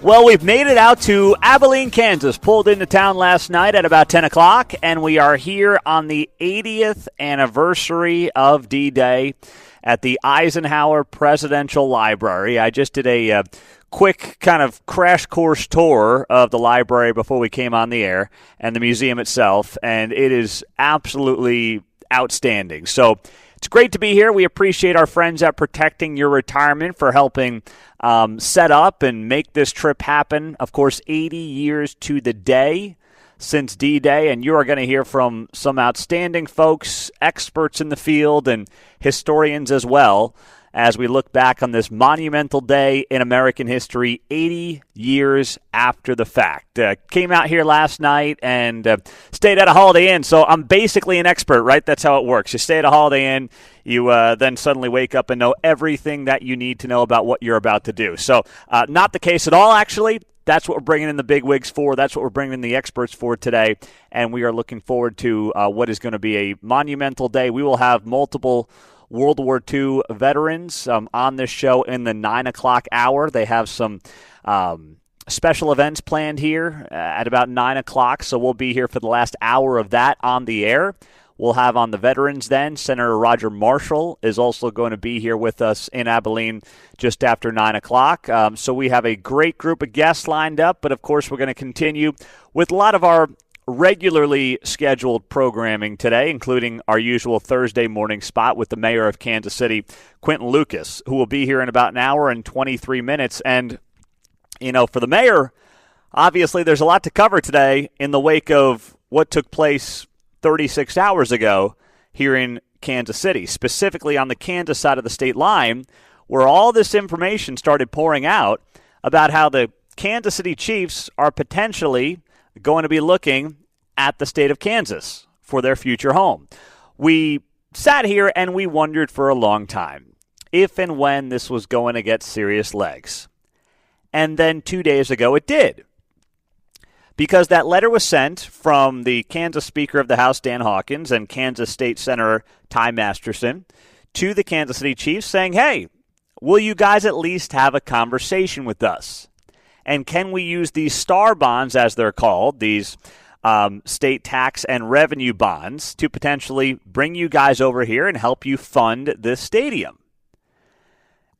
Well, we've made it out to Abilene, Kansas. Pulled into town last night at about 10 o'clock, and we are here on the 80th anniversary of D-Day at the Eisenhower Presidential Library. I just did a quick kind of crash course tour of the library before we came on the air and the museum itself, and it is absolutely outstanding. So it's great to be here. We appreciate our friends at Protecting Your Retirement for helping set up and make this trip happen. Of course, 80 years to the day since D-Day, and you are going to hear from some outstanding folks, experts in the field, and historians as well, as we look back on this monumental day in American history, 80 years after the fact. Came out here last night and stayed at a Holiday Inn, so I'm basically an expert, right? That's how it works. You stay at a Holiday Inn, you then suddenly wake up and know everything that you need to know about what you're about to do. So not the case at all, actually. That's what we're bringing in the big wigs for. That's what we're bringing in the experts for today, and we are looking forward to what is going to be a monumental day. We will have multiple World War II veterans on this show in the 9 o'clock hour. They have some special events planned here at about 9 o'clock, so we'll be here for the last hour of that on the air. We'll have on the veterans then. Senator Roger Marshall is also going to be here with us in Abilene just after 9 o'clock. So we have a great group of guests lined up, but of course we're going to continue with a lot of our regularly scheduled programming today, including our usual Thursday morning spot with the mayor of Kansas City, Quinton Lucas, who will be here in about an hour and 23 minutes. And, you know, for the mayor, obviously there's a lot to cover today in the wake of what took place 36 hours ago here in Kansas City, specifically on the Kansas side of the state line, where all this information started pouring out about how the Kansas City Chiefs are potentially going to be looking at the state of Kansas for their future home. We sat here and we wondered for a long time if and when this was going to get serious legs. And then 2 days ago it did. Because that letter was sent from the Kansas Speaker of the House, Dan Hawkins, and Kansas State Senator Ty Masterson to the Kansas City Chiefs saying, hey, will you guys at least have a conversation with us? And can we use these STAR bonds, as they're called, these state tax and revenue bonds, to potentially bring you guys over here and help you fund this stadium?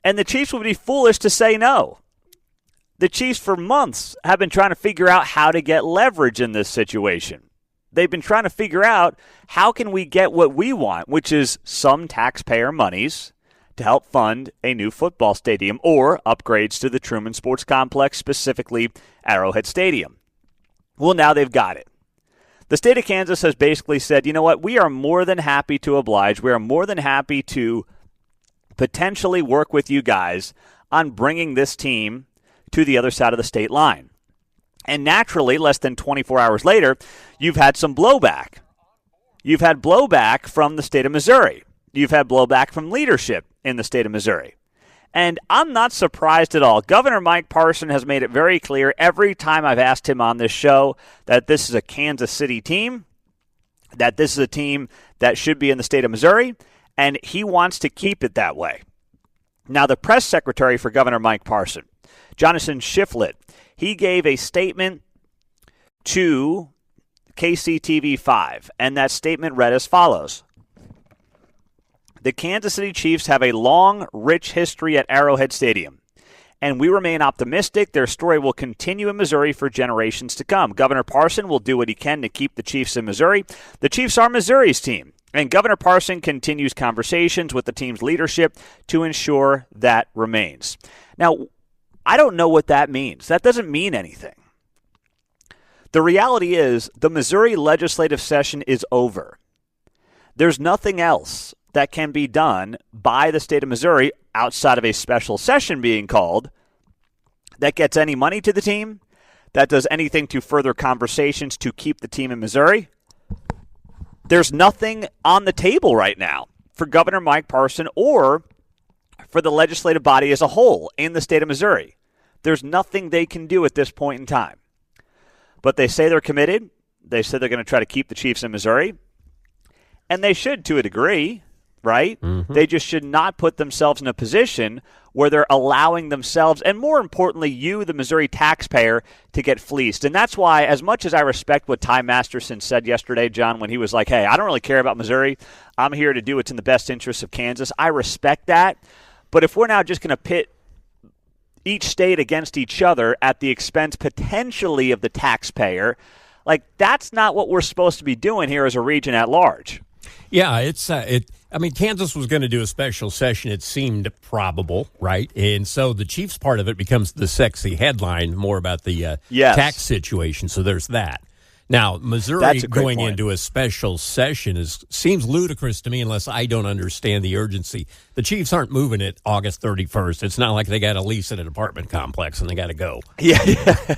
And the Chiefs would be foolish to say no. The Chiefs for months have been trying to figure out how to get leverage in this situation. They've been trying to figure out how can we get what we want, which is some taxpayer monies to help fund a new football stadium or upgrades to the Truman Sports Complex, specifically Arrowhead Stadium. Well, now they've got it. The state of Kansas has basically said, you know what, we are more than happy to oblige. We are more than happy to potentially work with you guys on bringing this team to the other side of the state line. And naturally, less than 24 hours later, you've had some blowback. You've had blowback from the state of Missouri. You've had blowback from leadership in the state of Missouri. And I'm not surprised at all. Governor Mike Parson has made it very clear every time I've asked him on this show that this is a Kansas City team, that this is a team that should be in the state of Missouri, and he wants to keep it that way. Now, the press secretary for Governor Mike Parson, Jonathan Shiflett, he gave a statement to KCTV5, and that statement read as follows. The Kansas City Chiefs have a long, rich history at Arrowhead Stadium, and we remain optimistic their story will continue in Missouri for generations to come. Governor Parson will do what he can to keep the Chiefs in Missouri. The Chiefs are Missouri's team, and Governor Parson continues conversations with the team's leadership to ensure that remains. Now, I don't know what that means. That doesn't mean anything. The reality is the Missouri legislative session is over. There's nothing else that can be done by the state of Missouri outside of a special session being called that gets any money to the team, that does anything to further conversations to keep the team in Missouri. There's nothing on the table right now for Governor Mike Parson or for the legislative body as a whole in the state of Missouri. There's nothing they can do at this point in time. But they say they're committed. They say they're going to try to keep the Chiefs in Missouri. And they should to a degree, right? Mm-hmm. They just should not put themselves in a position where they're allowing themselves, and more importantly, you, the Missouri taxpayer, to get fleeced. And that's why, as much as I respect what Ty Masterson said yesterday, John, when he was like, hey, I don't really care about Missouri. I'm here to do what's in the best interest of Kansas. I respect that. But if we're now just going to pit each state against each other at the expense potentially of the taxpayer, like that's not what we're supposed to be doing here as a region at large. Yeah, I mean, Kansas was going to do a special session. It seemed probable, right? And so the Chiefs part of it becomes the sexy headline, more about the tax situation. So there's that. Now, Missouri going into a special session seems ludicrous to me unless I don't understand the urgency. The Chiefs aren't moving it August 31st. It's not like they got a lease at an apartment complex and they got to go. Yeah.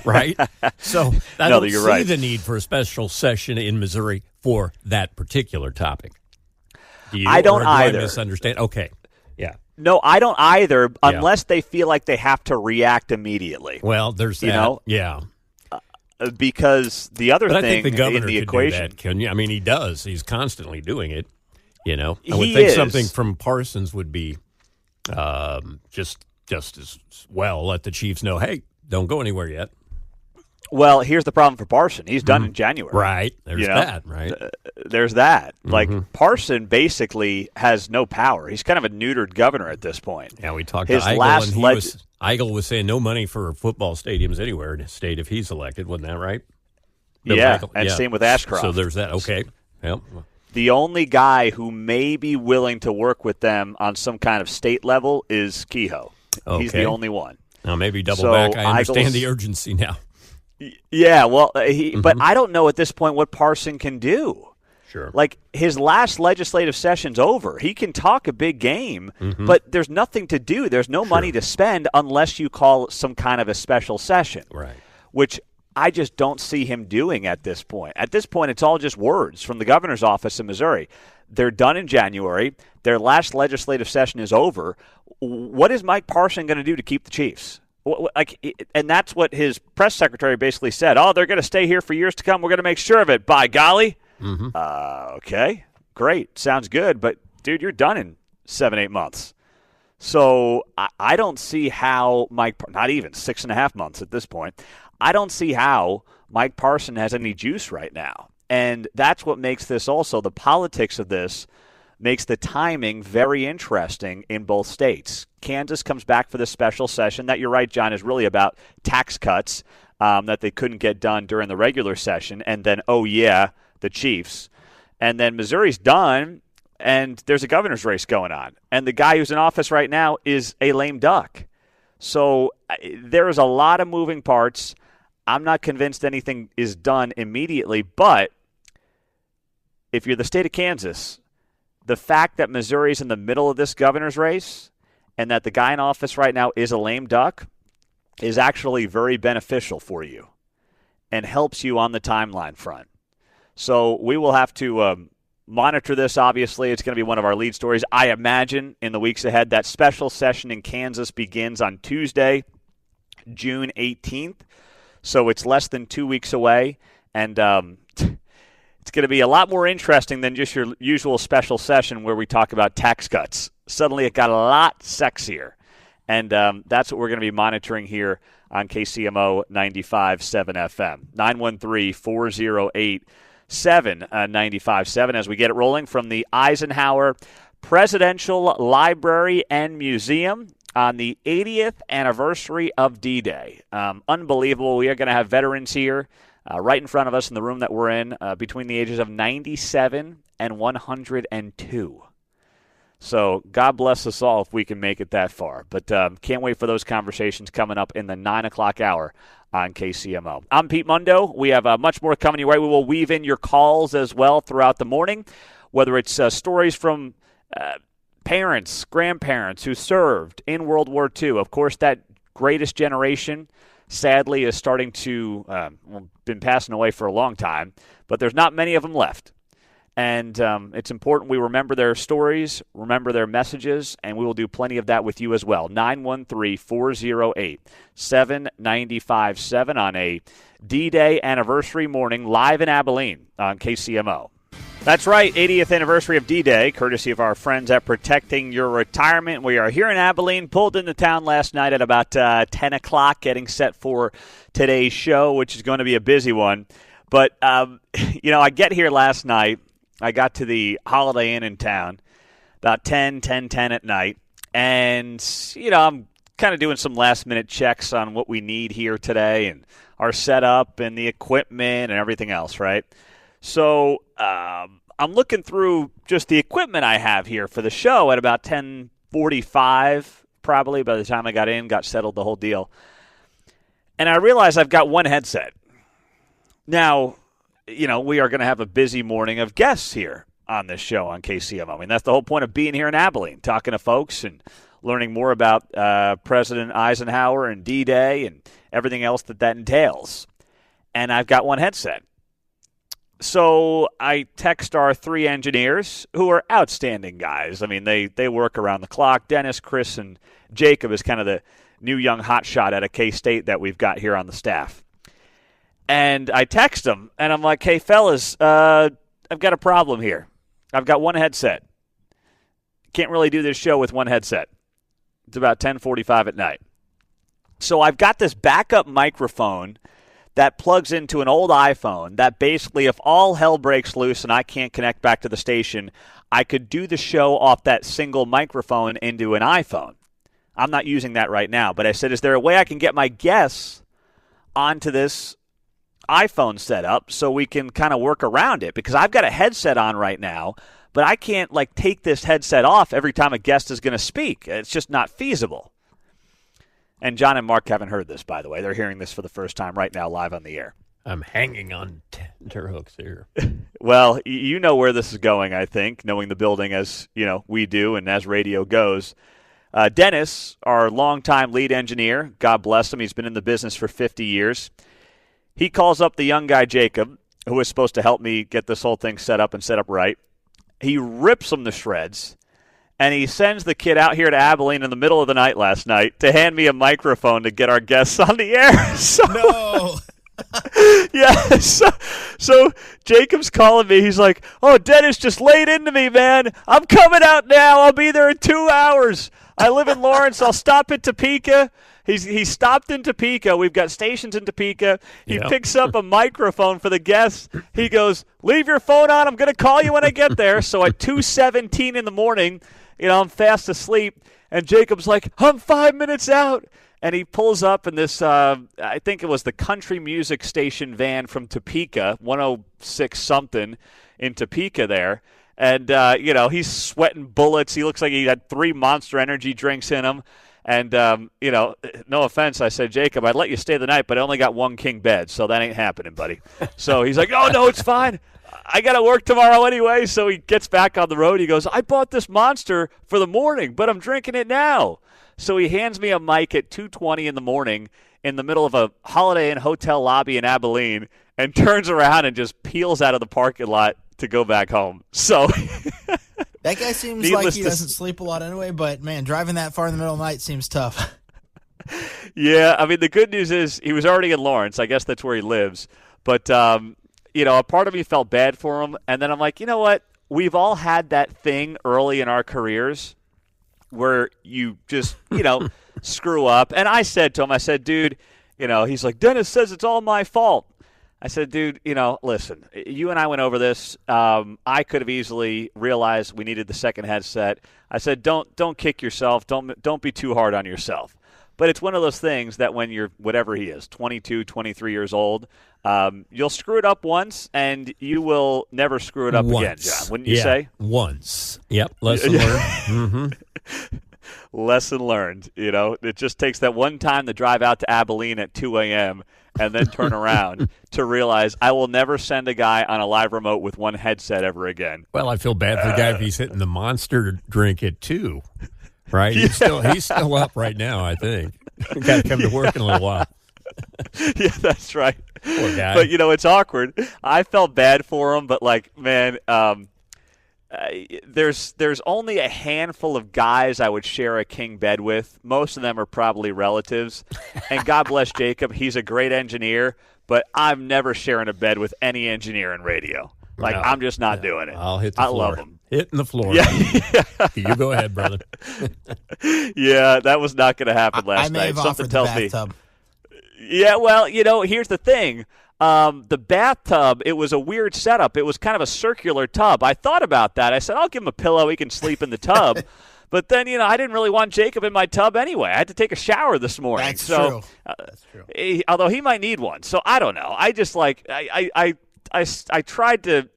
Right? So I don't see right. the need for a special session in Missouri for that particular topic. I don't either. I misunderstand? Okay. Yeah. No, I don't either unless they feel like they have to react immediately. Well, there's that. You know? Yeah. Because the other thing I think the governor in the equation, do that, I mean, he does. He's constantly doing it. You know, I would he think is. Something from Parsons would be just as well. Let the Chiefs know, hey, don't go anywhere yet. Well, here's the problem for Parson. He's done in January. Right. There's that, right? There's that. Like, Parson basically has no power. He's kind of a neutered governor at this point. Yeah, we talked His to Eigel, last and Eigel was saying no money for football stadiums anywhere in his state if he's elected. Wasn't that right? Same with Ashcroft. So there's that. Okay. Yep. The only guy who may be willing to work with them on some kind of state level is Kehoe. Okay. He's the only one. Now, maybe double back. I understand the urgency now. Yeah, well, but I don't know at this point what Parson can do. Sure. Like, his last legislative session's over. He can talk a big game, but there's nothing to do. There's no money to spend unless you call some kind of a special session. Right. Which I just don't see him doing at this point. At this point, it's all just words from the governor's office in Missouri. They're done in January. Their last legislative session is over. What is Mike Parson going to do to keep the Chiefs? And that's what his press secretary basically said. Oh, they're going to stay here for years to come. We're going to make sure of it. By golly. Okay, great. Sounds good. But, dude, you're done in 7-8 months. So I don't see how not even 6.5 months at this point. I don't see how Mike Parson has any juice right now. And that's what makes this also, the politics of this makes the timing very interesting in both states. Kansas comes back for this special session that, you're right, John, is really about tax cuts that they couldn't get done during the regular session. And then, the Chiefs. And then Missouri's done, and there's a governor's race going on. And the guy who's in office right now is a lame duck. So there's a lot of moving parts. I'm not convinced anything is done immediately, but if you're the state of Kansas, the fact that Missouri's in the middle of this governor's race and that the guy in office right now is a lame duck is actually very beneficial for you and helps you on the timeline front. So we will have to monitor this, obviously. It's going to be one of our lead stories. I imagine in the weeks ahead that special session in Kansas begins on Tuesday, June 18th. So it's less than 2 weeks away. And it's going to be a lot more interesting than just your usual special session where we talk about tax cuts. Suddenly it got a lot sexier. And that's what we're going to be monitoring here on KCMO 95.7 FM. 913-408-7957 as we get it rolling from the Eisenhower Presidential Library and Museum on the 80th anniversary of D-Day. Unbelievable. We are going to have veterans here right in front of us in the room that we're in between the ages of 97 and 102. So God bless us all if we can make it that far. But can't wait for those conversations coming up in the 9 o'clock hour on KCMO. I'm Pete Mundo. We have much more coming your way. We will weave in your calls as well throughout the morning, whether it's stories from parents, grandparents who served in World War II. Of course, that greatest generation, sadly, is starting to, been passing away for a long time, but there's not many of them left. And it's important we remember their stories, remember their messages, and we will do plenty of that with you as well. 913-408-7957 on a D-Day anniversary morning live in Abilene on KCMO. That's right, 80th anniversary of D-Day, courtesy of our friends at Protecting Your Retirement. We are here in Abilene, pulled into town last night at about 10 o'clock, getting set for today's show, which is going to be a busy one. But, I get here last night. I got to the Holiday Inn in town about 10 at night. And, I'm kind of doing some last-minute checks on what we need here today and our setup and the equipment and everything else, right? So I'm looking through just the equipment I have here for the show at about 10:45, probably, by the time I got in, got settled, the whole deal. And I realize I've got one headset. Now, we are going to have a busy morning of guests here on this show on KCMO. I mean, that's the whole point of being here in Abilene, talking to folks and learning more about President Eisenhower and D-Day and everything else that entails. And I've got one headset. So I text our three engineers, who are outstanding guys. I mean, they work around the clock. Dennis, Chris, and Jacob is kind of the new young hotshot at a K-State that we've got here on the staff. And I text them, and I'm like, hey, fellas, I've got a problem here. I've got one headset. Can't really do this show with one headset. It's about 10:45 at night. So I've got this backup microphone that plugs into an old iPhone that basically, if all hell breaks loose and I can't connect back to the station, I could do the show off that single microphone into an iPhone. I'm not using that right now, but I said, is there a way I can get my guests onto this iPhone setup so we can kind of work around it? Because I've got a headset on right now, but I can't take this headset off every time a guest is going to speak. It's just not feasible. And John and Mark haven't heard this, by the way. They're hearing this for the first time right now live on the air. I'm hanging on tenterhooks here. Well, you know where this is going, I think, knowing the building as we do and as radio goes. Dennis, our longtime lead engineer, God bless him, he's been in the business for 50 years. He calls up the young guy, Jacob, who is supposed to help me get this whole thing set up and set up right. He rips him to shreds. And he sends the kid out here to Abilene in the middle of the night last night to hand me a microphone to get our guests on the air. No. Yeah. So Jacob's calling me. He's like, oh, Dennis just laid into me, man. I'm coming out now. I'll be there in 2 hours. I live in Lawrence. I'll stop at Topeka. He stopped in Topeka. We've got stations in Topeka. He picks up a microphone for the guests. He goes, leave your phone on. I'm going to call you when I get there. So at 2:17 in the morning, I'm fast asleep, and Jacob's like, I'm 5 minutes out. And he pulls up in this, I think it was the country music station van from Topeka, 106-something in Topeka there. And, he's sweating bullets. He looks like he had 3 Monster Energy drinks in him. And, no offense, I said, Jacob, I'd let you stay the night, but I only got one king bed, so that ain't happening, buddy. So he's like, oh, no, it's fine. I got to work tomorrow anyway. So he gets back on the road. He goes, I bought this Monster for the morning, but I'm drinking it now. So he hands me a mic at 2:20 in the morning in the middle of a Holiday Inn hotel lobby in Abilene and turns around and just peels out of the parking lot to go back home. So that guy seems like he doesn't sleep a lot anyway, but, man, driving that far in the middle of the night seems tough. Yeah, I mean, the good news is he was already in Lawrence. I guess that's where he lives. But, a part of me felt bad for him. And then I'm like, you know what? We've all had that thing early in our careers where you just, screw up. And I said to him, dude, he's like, Dennis says it's all my fault. I said, dude, listen, you and I went over this. I could have easily realized we needed the second headset. I said, don't kick yourself. Don't be too hard on yourself. But it's one of those things that when you're, whatever he is, 22, 23 years old, you'll screw it up once, and you will never screw it up again, John. Wouldn't you say? Once. Yep. Lesson learned. Mm-hmm. Lesson learned. It just takes that one time to drive out to Abilene at 2 a.m. and then turn around to realize I will never send a guy on a live remote with one headset ever again. Well, I feel bad for the guy if he's hitting the Monster drink at 2. Right? He's still up right now, I think. Got to come to work in a little while. Yeah, that's right. Poor guy. But, it's awkward. I felt bad for him, but, man, there's only a handful of guys I would share a king bed with. Most of them are probably relatives. And God bless Jacob. He's a great engineer, but I'm never sharing a bed with any engineer in radio. Like, I'm just not doing it. I'll hit the floor. I love them. Hitting the floor. Yeah. You go ahead, brother. Yeah, that was not going to happen last night. I may night. have offered the bathtub. Yeah, well, here's the thing. The bathtub, it was a weird setup. It was kind of a circular tub. I thought about that. I said, I'll give him a pillow. He can sleep in the tub. But then, I didn't really want Jacob in my tub anyway. I had to take a shower this morning. That's true. That's true. Although he might need one. So I don't know. I just I tried to,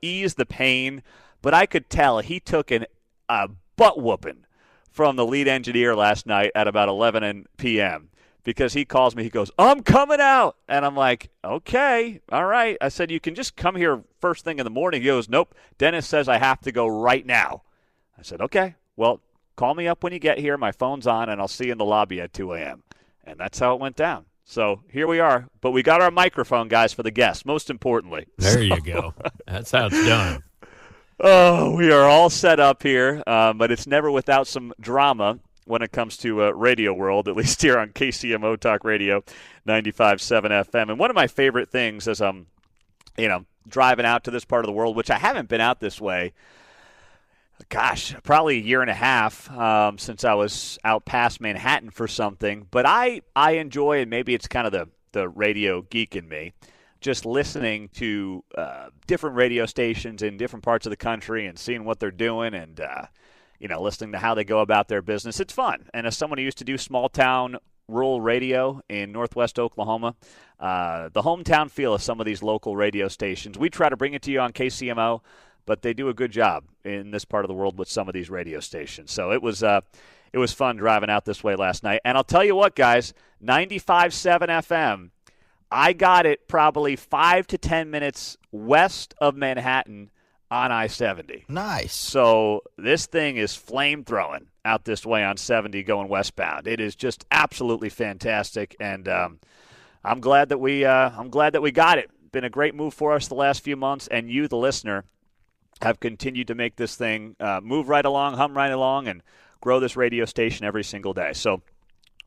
ease the pain, but I could tell he took a butt whooping from the lead engineer last night at about 11 p.m. because he calls me. He goes, I'm coming out. And I'm like, okay, all right. I said, you can just come here first thing in the morning. He goes, nope. Dennis says I have to go right now. I said, okay. Well, call me up when you get here. My phone's on, and I'll see you in the lobby at 2 a.m. And that's how it went down. So here we are. But we got our microphone, guys, for the guests, most importantly. There you go. That's how it's done. Oh, we are all set up here, but it's never without some drama when it comes to Radio World, at least here on KCMO Talk Radio 95.7 FM. And one of my favorite things as I'm, driving out to this part of the world, which I haven't been out this way, probably a year and a half since I was out past Manhattan for something. But I enjoy, and maybe it's kind of the radio geek in me, just listening to different radio stations in different parts of the country and seeing what they're doing and, listening to how they go about their business. It's fun. And as someone who used to do small-town rural radio in northwest Oklahoma, the hometown feel of some of these local radio stations, we try to bring it to you on KCMO, but they do a good job in this part of the world with some of these radio stations. So it was fun driving out this way last night. And I'll tell you what, guys, 95.7 FM, I got it probably 5 to 10 minutes west of Manhattan on I-70. Nice. So this thing is flame-throwing out this way on 70 going westbound. It is just absolutely fantastic, and I'm glad that we got it. Been a great move for us the last few months, and you, the listener, have continued to make this thing move right along, hum right along, and grow this radio station every single day. So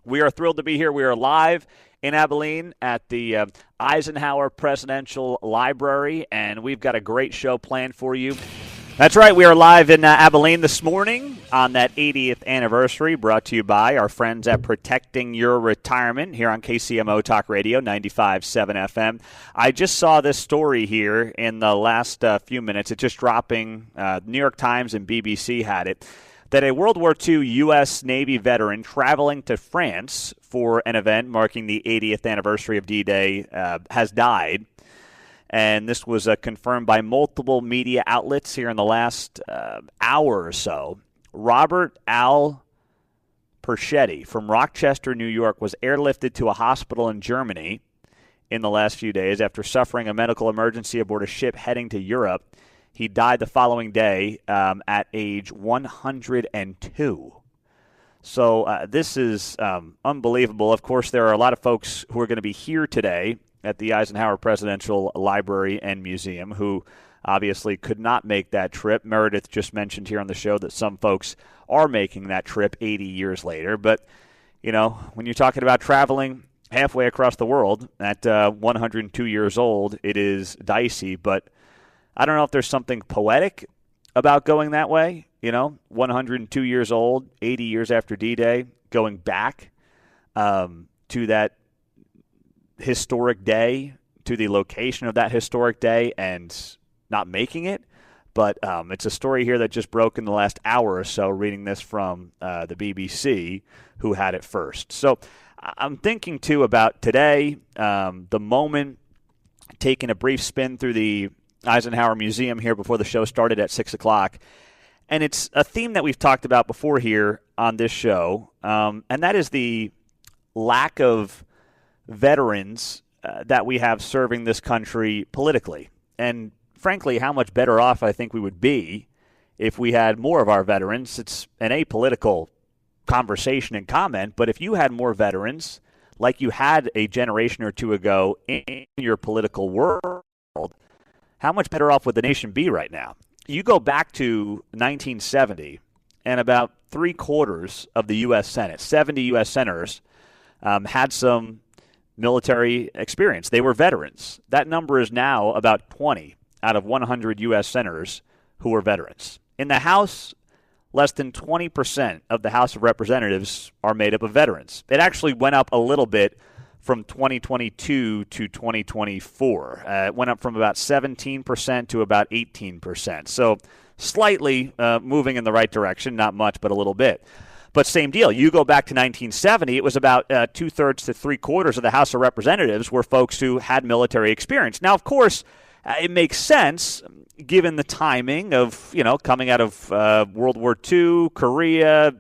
we are thrilled to be here. We are live in Abilene at the Eisenhower Presidential Library, and we've got a great show planned for you. That's right. We are live in Abilene this morning on that 80th anniversary, brought to you by our friends at Protecting Your Retirement here on KCMO Talk Radio 95.7 FM. I just saw this story here in the last few minutes. It's just dropping. New York Times and BBC had it, that a World War II U.S. Navy veteran traveling to France for an event marking the 80th anniversary of D-Day has died. And this was confirmed by multiple media outlets here in the last hour or so. Robert Al Perschetti from Rochester, New York, was airlifted to a hospital in Germany in the last few days after suffering a medical emergency aboard a ship heading to Europe. He died the following day at age 102. So this is unbelievable. Of course, there are a lot of folks who are going to be here today at the Eisenhower Presidential Library and Museum who obviously could not make that trip. Meredith just mentioned here on the show that some folks are making that trip 80 years later. But, when you're talking about traveling halfway across the world at 102 years old, it is dicey. But I don't know if there's something poetic about going that way. 102 years old, 80 years after D-Day, going back to that historic day, to the location of that historic day, and not making it. But it's a story here that just broke in the last hour or so, reading this from the BBC, who had it first. So I'm thinking, too, about today, the moment, taking a brief spin through the Eisenhower Museum here before the show started at 6 o'clock. And it's a theme that we've talked about before here on this show, and that is the lack of veterans that we have serving this country politically. And frankly, how much better off I think we would be if we had more of our veterans. It's an apolitical conversation and comment, but if you had more veterans like you had a generation or two ago in your political world, how much better off would the nation be right now? You go back to 1970, and about 3/4 of the U.S. Senate, 70 U.S. senators, had some military experience. They were veterans. That number is now about 20. out of 100 U.S. senators who are veterans. In the House, less than 20% of the House of Representatives are made up of veterans. It actually went up a little bit from 2022 to 2024. It went up from about 17% to about 18%. So slightly moving in the right direction, not much, but a little bit. But same deal. You go back to 1970, it was about 2/3 to 3/4 of the House of Representatives were folks who had military experience. Now, of course, it makes sense given the timing of, coming out of World War II, Korea,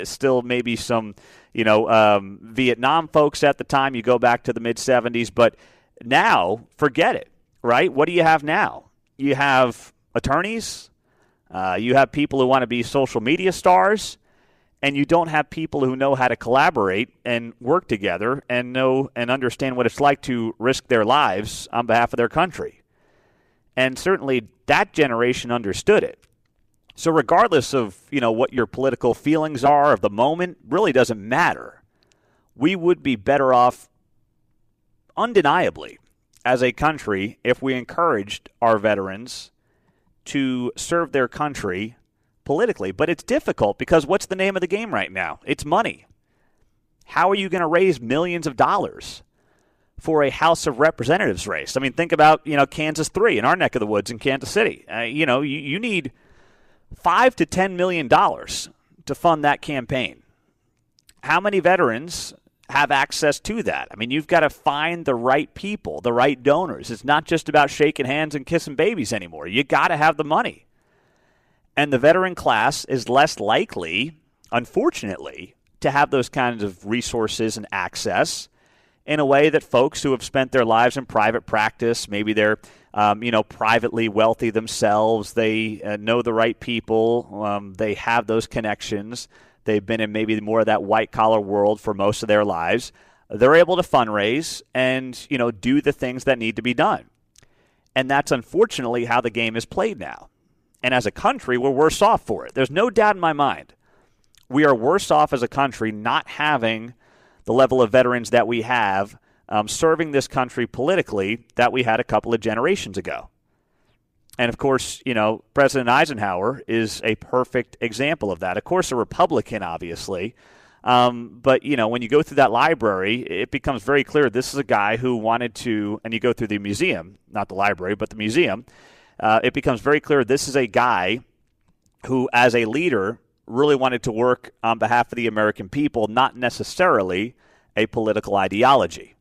still maybe some, Vietnam folks at the time. You go back to the mid-'70s. But now, forget it, right? What do you have now? You have attorneys. You have people who want to be social media stars. And you don't have people who know how to collaborate and work together and know and understand what it's like to risk their lives on behalf of their country. And certainly that generation understood it. So regardless of, what your political feelings are of the moment, really doesn't matter. We would be better off undeniably as a country if we encouraged our veterans to serve their country politically. But it's difficult because what's the name of the game right now? It's money. How are you going to raise millions of dollars for a House of Representatives race? I mean, think about, Kansas 3 in our neck of the woods in Kansas City. You need $5 to $10 million to fund that campaign. How many veterans have access to that? I mean, you've got to find the right people, the right donors. It's not just about shaking hands and kissing babies anymore. You got to have the money. And the veteran class is less likely, unfortunately, to have those kinds of resources and access in a way that folks who have spent their lives in private practice, maybe they're, privately wealthy themselves, they know the right people, they have those connections, they've been in maybe more of that white-collar world for most of their lives, they're able to fundraise and, do the things that need to be done. And that's unfortunately how the game is played now. And as a country, we're worse off for it. There's no doubt in my mind. We are worse off as a country not having the level of veterans that we have serving this country politically that we had a couple of generations ago. And, of course, President Eisenhower is a perfect example of that. Of course, a Republican, obviously. But, when you go through that library, it becomes very clear this is a guy who wanted to, and you go through the museum, not the library, but the museum, it becomes very clear this is a guy who, as a leader, really wanted to work on behalf of the American people, not necessarily a political ideology.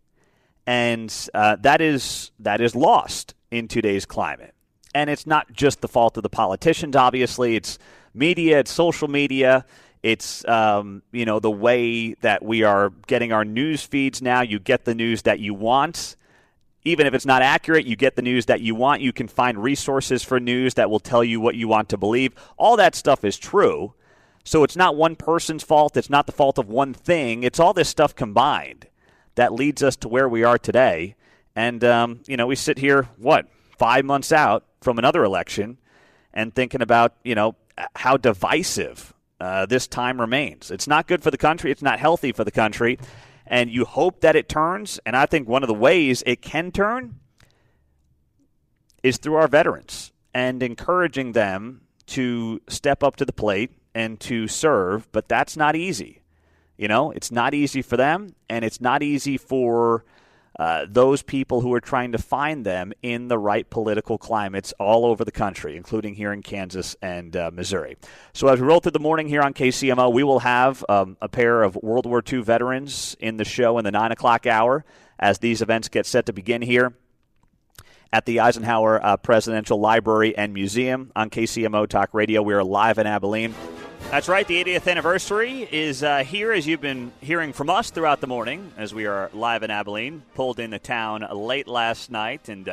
And that is lost in today's climate. And it's not just the fault of the politicians, obviously. It's media, it's social media, it's the way that we are getting our news feeds now. You get the news that you want. Even if it's not accurate, you get the news that you want. You can find resources for news that will tell you what you want to believe. All that stuff is true. So it's not one person's fault. It's not the fault of one thing. It's all this stuff combined that leads us to where we are today. And, we sit here, 5 months out from another election and thinking about, how divisive this time remains. It's not good for the country. It's not healthy for the country. And you hope that it turns, and I think one of the ways it can turn is through our veterans and encouraging them to step up to the plate and to serve, but that's not easy. It's not easy for them, and it's not easy for those people who are trying to find them in the right political climates all over the country, including here in Kansas and Missouri. So as we roll through the morning here on KCMO, we will have a pair of World War II veterans in the show in the 9 o'clock hour as these events get set to begin here at the Eisenhower Presidential Library and Museum on KCMO Talk Radio. We are live in Abilene. That's right. The 80th anniversary is here, as you've been hearing from us throughout the morning, as we are live in Abilene. Pulled into town late last night and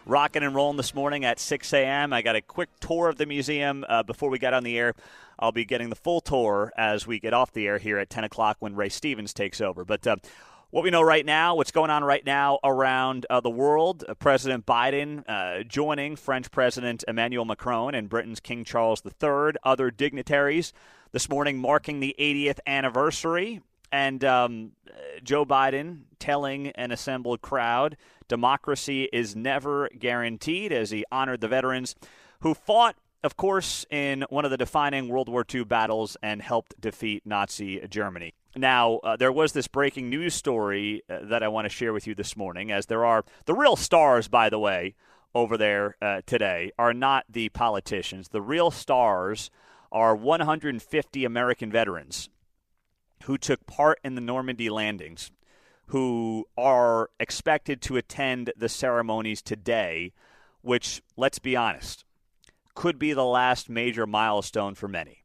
rocking and rolling this morning at 6 a.m. I got a quick tour of the museum before we got on the air. I'll be getting the full tour as we get off the air here at 10 o'clock when Ray Stevens takes over. But what we know right now, what's going on right now around the world, President Biden joining French President Emmanuel Macron and Britain's King Charles III, other dignitaries this morning marking the 80th anniversary And Joe Biden telling an assembled crowd, democracy is never guaranteed, as he honored the veterans who fought, of course, in one of the defining World War II battles and helped defeat Nazi Germany. Now, there was this breaking news story that I want to share with you this morning, as there are the real stars, by the way, over there today are not the politicians. The real stars are 150 American veterans who took part in the Normandy landings, who are expected to attend the ceremonies today, which, let's be honest, could be the last major milestone for many.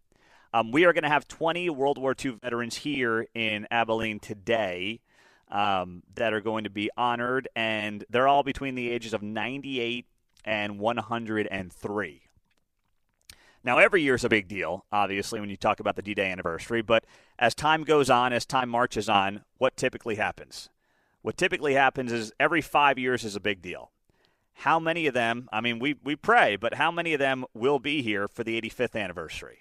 We are going to have 20 World War II veterans here in Abilene today that are going to be honored, and they're all between the ages of 98 and 103. Now, every year is a big deal, obviously, when you talk about the D-Day anniversary, but as time goes on, as time marches on, what typically happens? What typically happens is every 5 years is a big deal. How many of them, I mean, we pray, but how many of them will be here for the 85th anniversary?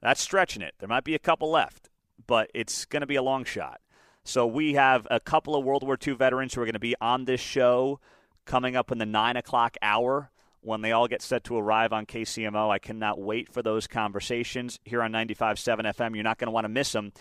That's stretching it. There might be a couple left, but it's going to be a long shot. So we have a couple of World War II veterans who are going to be on this show coming up in the 9 o'clock hour when they all get set to arrive on KCMO. I cannot wait for those conversations here on 95.7 FM. You're not going to want to miss them.